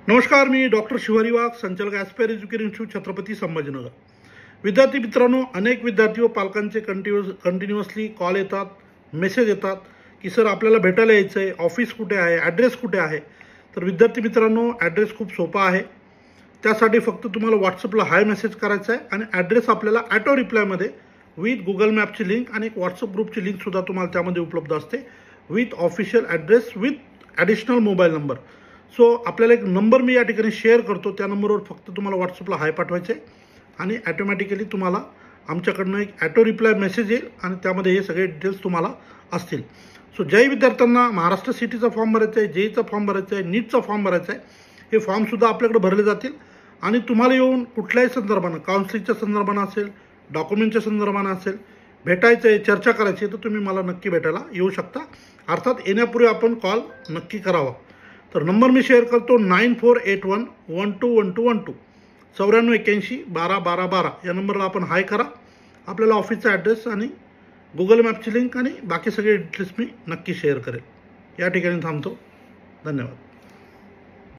नमस्कार, मी डॉक्टर शिवारी वाघ, संचालक aspire education institute, Chhatrapati Sambhajinagar. विद्यार्थी मित्रांनो, अनेक विद्यार्थी व पालकांचे कंटिन्युअसली कॉल येतात, मेसेज येतात की सर आपल्याला भेटायला यायचं आहे, ऑफिस कुठे आहे, ॲड्रेस कुठे आहे। तर विद्यार्थी मित्रांनो, ॲड्रेस खूप सोपा आहे। त्यासाठी फक्त तुम्हाला व्हॉट्सअपला हाय मेसेज करायचा आहे आणि ॲड्रेस आपल्याला ऑटो रिप्लायमध्ये विथ गुगल मॅपची लिंक आणि एक व्हॉट्सअप ग्रुपची लिंकसुद्धा तुम्हाला त्यामध्ये उपलब्ध असते, with official address with additional mobile number. So आपल्याला एक नंबर मी या ठिकाणी शेअर करतो, त्या नंबरवर फक्त तुम्हाला व्हॉट्सअपला हाय पाठवायचे आणि ॲटोमॅटिकली तुम्हाला आमच्याकडनं एक ॲटो रिप्लाय मेसेज येईल आणि त्यामध्ये हे सगळे डिटेल्स तुम्हाला असतील। सो ज्याही विद्यार्थ्यांना महाराष्ट्र सिटीचा फॉर्म भरायचा आहे, जेईचा फॉर्म भरायचा आहे, नीटचा फॉर्म भरायचा आहे, हे फॉर्मसुद्धा आपल्याकडे भरले जातील आणि तुम्हाला येऊन कुठल्याही संदर्भानं, काउन्सिलिंगच्या संदर्भानं असेल, डॉक्युमेंटच्या संदर्भानं असेल, भेटायचं आहे, चर्चा करायची आहे, तर तुम्ही मला नक्की भेटायला येऊ शकता। अर्थात येण्यापूर्वी आपण कॉल नक्की करावा। तर नंबर मी शेअर करतो 9481121212 9481121212 या नंबरला आपण हाय करा। आपल्याला ऑफिसचा ॲड्रेस आणि गुगल मॅपची लिंक आणि बाकी सगळे डिटेल्स मी नक्की शेअर करेल। या ठिकाणी थांबतो। धन्यवाद।